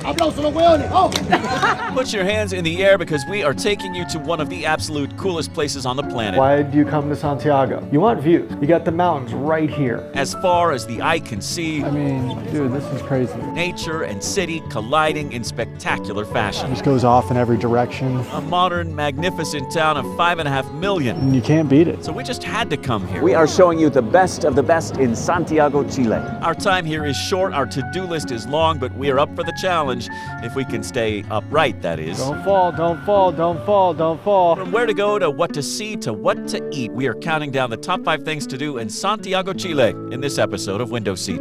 Aplausos los hueones. Oh. Put your hands in the air because we are taking you to one of the absolute coolest places on the planet. Why do you come to Santiago? You want views. You got the mountains right here. As far as the eye can see, I mean, dude, this is crazy. nature and city colliding in spectacular fashion. It just goes off in every direction. A modern, magnificent town of 5.5 million. And you can't beat it. So we just had to come here. We are showing you the best of the best in Santiago, Chile. Our time here is short, our to-do list is long, but we are up for the challenge if we can stay upright, that is. Don't fall, don't fall, don't fall, don't fall. From where to go to what to see to what to eat, we are counting down the top 5 things to do in Santiago, Chile in this episode of Window Seat.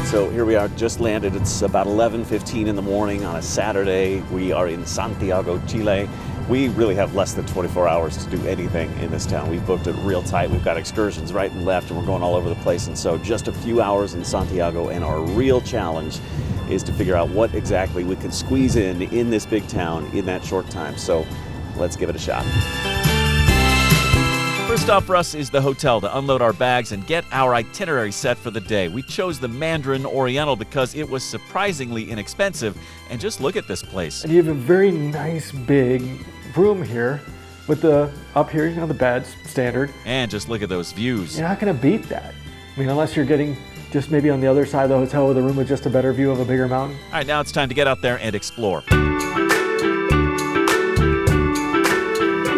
So here we are, just landed. It's about 11:15 in the morning on a Saturday. We are in Santiago, Chile. We really have less than 24 hours to do anything in this town. We've booked it real tight. We've got excursions right and left, and we're going all over the place. And so just a few hours in Santiago, and our real challenge is to figure out what exactly we can squeeze in this big town in that short time. So let's give it a shot. First stop for us is the hotel to unload our bags and get our itinerary set for the day. We chose the Mandarin Oriental because it was surprisingly inexpensive. And just look at this place. And you have a very nice big room here with the, up here, you know, the beds, standard. And just look at those views. You're not gonna beat that. I mean, unless you're getting just maybe on the other side of the hotel with a room with just a better view of a bigger mountain. All right, now it's time to get out there and explore.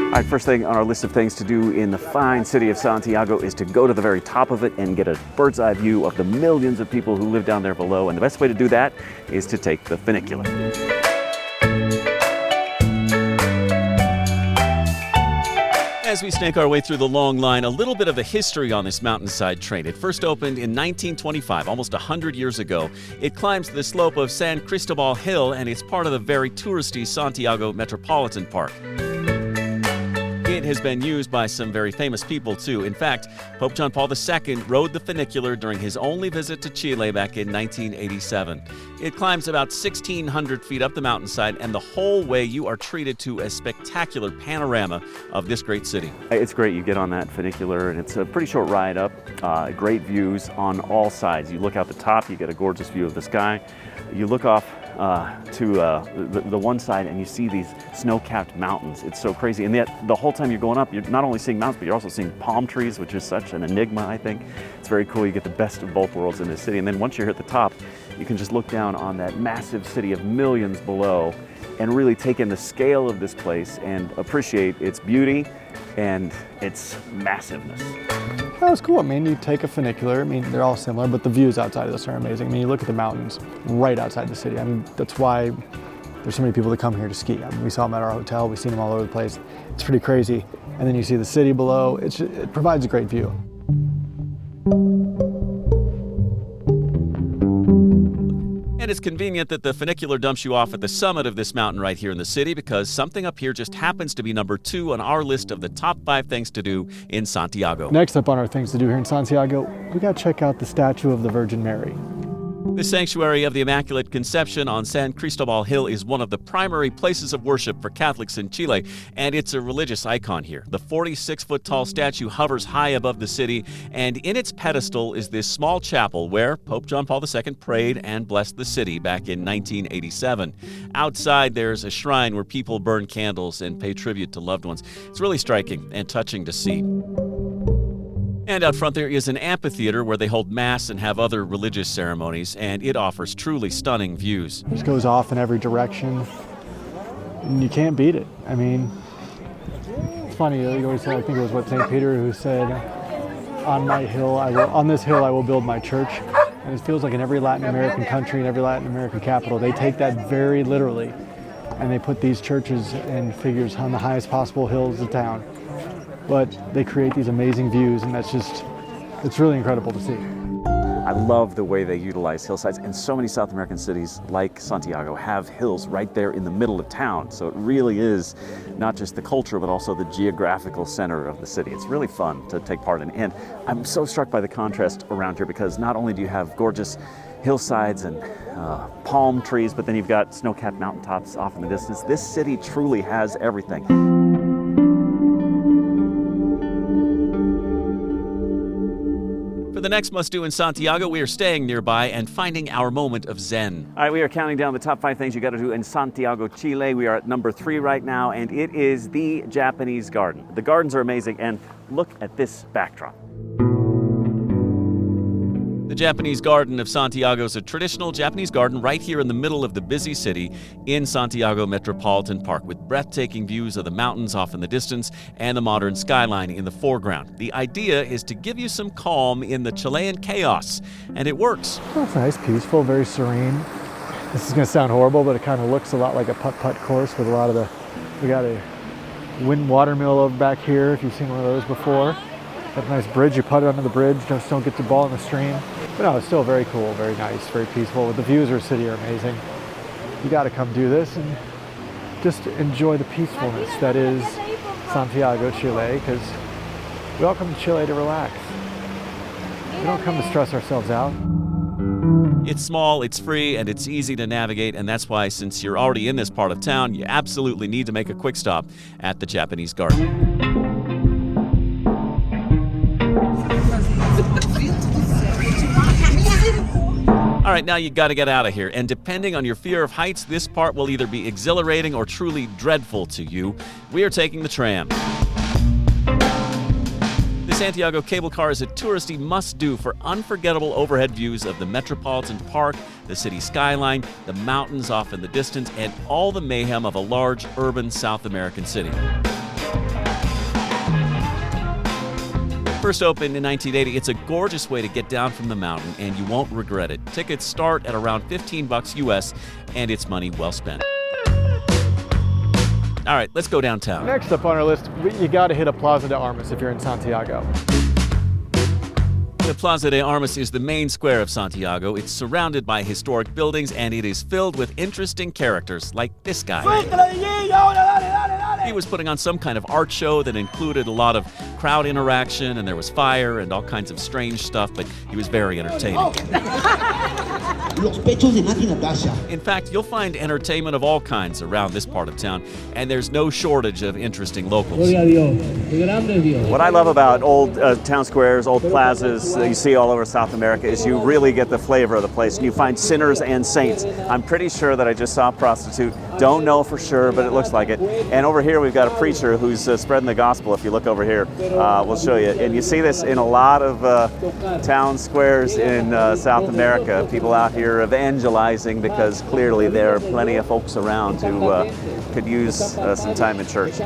All right, first thing on our list of things to do in the fine city of Santiago is to go to the very top of it and get a bird's eye view of the millions of people who live down there below. And the best way to do that is to take the funicular. As we snake our way through the long line, a little bit of the history on this mountainside train. It first opened in 1925, almost 100 years ago. It climbs the slope of San Cristobal Hill, and it's part of the very touristy Santiago Metropolitan Park. It has been used by some very famous people, too. In fact, Pope John Paul II rode the funicular during his only visit to Chile back in 1987. It climbs about 1,600 feet up the mountainside, and the whole way you are treated to a spectacular panorama of this great city. It's great. You get on that funicular, and it's a pretty short ride up. Great views on all sides. You look out the top, you get a gorgeous view of the sky. You look off to the one side, and you see these snow-capped mountains. It's so crazy. And yet, the whole time you're going up, you're not only seeing mountains, but you're also seeing palm trees, which is such an enigma, I think. It's very cool. You get the best of both worlds in this city. And then once you're at the top, you can just look down on that massive city of millions below and really take in the scale of this place and appreciate its beauty and its massiveness. That was cool. I mean, you take a funicular. I mean, they're all similar, but the views outside of this are amazing. I mean, you look at the mountains right outside the city. I mean, that's why there's so many people that come here to ski. I mean, we saw them at our hotel. We've seen them all over the place. It's pretty crazy. And then you see the city below. It provides a great view. And it's convenient that the funicular dumps you off at the summit of this mountain right here in the city, because something up here just happens to be number 2 on our list of the top 5 things to do in Santiago. Next up on our things to do here in Santiago, we got to check out the statue of the Virgin Mary. The Sanctuary of the Immaculate Conception on San Cristobal Hill is one of the primary places of worship for Catholics in Chile, and it's a religious icon here. The 46-foot-tall statue hovers high above the city, and in its pedestal is this small chapel where Pope John Paul II prayed and blessed the city back in 1987. Outside, there's a shrine where people burn candles and pay tribute to loved ones. It's really striking and touching to see. And out front there is an amphitheater where they hold mass and have other religious ceremonies, and it offers truly stunning views. It just goes off in every direction, and you can't beat it. I mean, it's funny, you always say, I think it was St. Peter who said, on this hill I will build my church. And it feels like in every Latin American country and every Latin American capital, they take that very literally, and they put these churches and figures on the highest possible hills of town. But they create these amazing views, and it's really incredible to see. I love the way they utilize hillsides, and so many South American cities like Santiago have hills right there in the middle of town. So it really is not just the culture, but also the geographical center of the city. It's really fun to take part in. And I'm so struck by the contrast around here, because not only do you have gorgeous hillsides and palm trees, but then you've got snow-capped mountaintops off in the distance. This city truly has everything. For the next must-do in Santiago, we are staying nearby and finding our moment of zen. All right, we are counting down the top 5 things you got to do in Santiago, Chile. We are at number 3 right now, and it is the Japanese garden. The gardens are amazing, and look at this backdrop. The Japanese Garden of Santiago is a traditional Japanese garden right here in the middle of the busy city in Santiago Metropolitan Park, with breathtaking views of the mountains off in the distance and the modern skyline in the foreground. The idea is to give you some calm in the Chilean chaos, and it works. Well, it's nice, peaceful, very serene. This is going to sound horrible, but it kind of looks a lot like a putt-putt course with a lot of the... We got a wind watermill over back here, if you've seen one of those before. Got a nice bridge, you putt it under the bridge, just don't get the ball in the stream. But no, it's still very cool, very nice, very peaceful. The views of the city are amazing. You got to come do this and just enjoy the peacefulness that is Santiago, Chile, because we all come to Chile to relax. We don't come to stress ourselves out. It's small, it's free, and it's easy to navigate, and that's why, since you're already in this part of town, you absolutely need to make a quick stop at the Japanese Garden. All right, now you got to get out of here. And depending on your fear of heights, this part will either be exhilarating or truly dreadful to you. We are taking the tram. The Santiago cable car is a touristy must-do for unforgettable overhead views of the Metropolitan Park, the city skyline, the mountains off in the distance, and all the mayhem of a large urban South American city. First opened in 1980, it's a gorgeous way to get down from the mountain, and you won't regret it. Tickets start at around $15 US, and it's money well spent. All right, let's go downtown. Next up on our list, you got to hit a Plaza de Armas if you're in Santiago. The Plaza de Armas is the main square of Santiago. It's surrounded by historic buildings, and it is filled with interesting characters like this guy. He was putting on some kind of art show that included a lot of crowd interaction, and there was fire and all kinds of strange stuff, but he was very entertaining. In fact, you'll find entertainment of all kinds around this part of town, and there's no shortage of interesting locals. What I love about old town squares, old plazas that you see all over South America is you really get the flavor of the place. You find sinners and saints. I'm pretty sure that I just saw a prostitute. Don't know for sure, but it looks like it. And over here we've got a preacher who's spreading the gospel. If you look over here, we'll show you. And you see this in a lot of town squares in South America. People out here evangelizing because clearly there are plenty of folks around who could use some time in church.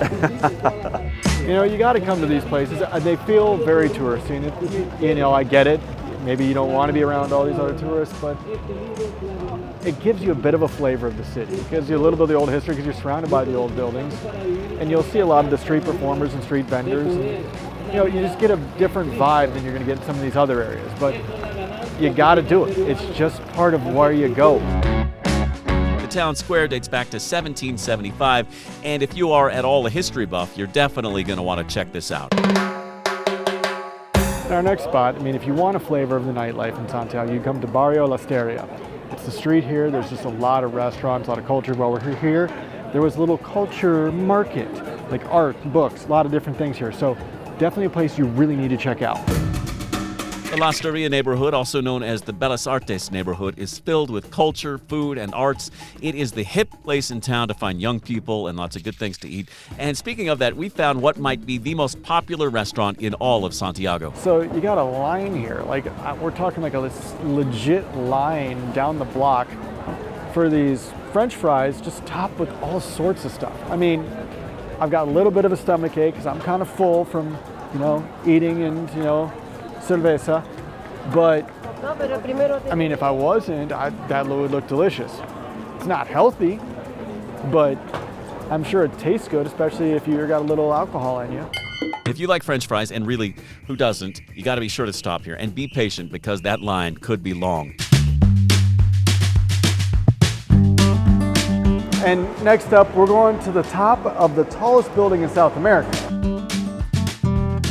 You know, you got to come to these places. They feel very touristy. And you know, I get it. Maybe you don't want to be around all these other tourists, but it gives you a bit of a flavor of the city. It gives you a little bit of the old history because you're surrounded by the old buildings. And you'll see a lot of the street performers and street vendors. And, you know, you just get a different vibe than you're going to get in some of these other areas. But you got to do it. It's just part of where you go. The town square dates back to 1775, and if you are at all a history buff, you're definitely going to want to check this out. And our next spot, I mean, if you want a flavor of the nightlife in Santiago, you come to Barrio La Esteria. It's the street here. There's just a lot of restaurants, a lot of culture. While we're here, there was a little culture market, like art, books, a lot of different things here. So definitely a place you really need to check out. The La Esteria neighborhood, also known as the Bellas Artes neighborhood, is filled with culture, food, and arts. It is the hip place in town to find young people and lots of good things to eat. And speaking of that, we found what might be the most popular restaurant in all of Santiago. So you got a line here, like we're talking like a legit line down the block for these French fries, just topped with all sorts of stuff. I mean, I've got a little bit of a stomach ache because I'm kind of full from, you know, eating and, you know, cerveza, but I mean, if I wasn't, that would look delicious. It's not healthy, but I'm sure it tastes good, especially if you've got a little alcohol in you. If you like French fries, and really, who doesn't, you got to be sure to stop here and be patient because that line could be long. And next up, we're going to the top of the tallest building in South America.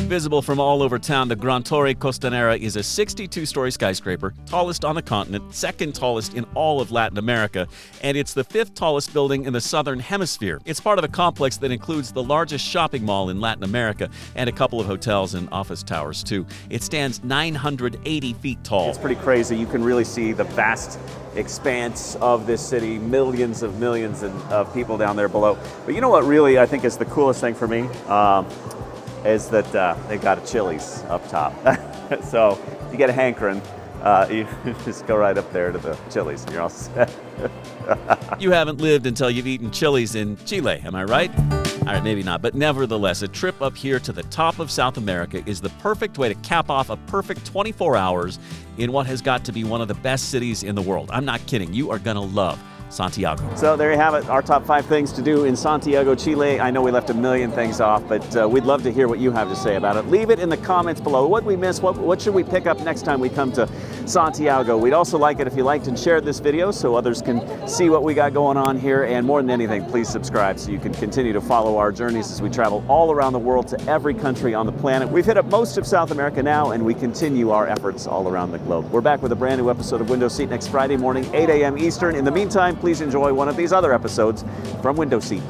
Visible from all over town, the Gran Torre Costanera is a 62-story skyscraper, tallest on the continent, second tallest in all of Latin America, and it's the 5th tallest building in the southern hemisphere. It's part of a complex that includes the largest shopping mall in Latin America and a couple of hotels and office towers, too. It stands 980 feet tall. It's pretty crazy. You can really see the vast expanse of this city, millions of people down there below. But you know what really I think is the coolest thing for me? Is that they got a Chili's up top. So if you get a hankering, you just go right up there to the Chili's and you're all set. You haven't lived until you've eaten Chili's in Chile, am I right? All right, maybe not, but nevertheless, a trip up here to the top of South America is the perfect way to cap off a perfect 24 hours in what has got to be one of the best cities in the world. I'm not kidding. You are going to love Santiago. So there you have it, our top 5 things to do in Santiago, Chile. I know we left a million things off, but we'd love to hear what you have to say about it. Leave it in the comments below. What did we miss? What should we pick up next time we come to Santiago? We'd also like it if you liked and shared this video so others can see what we got going on here. And more than anything, please subscribe so you can continue to follow our journeys as we travel all around the world to every country on the planet. We've hit up most of South America now, and we continue our efforts all around the globe. We're back with a brand new episode of Window Seat next Friday morning, 8 a.m. Eastern. In the meantime, please enjoy one of these other episodes from Window Seat.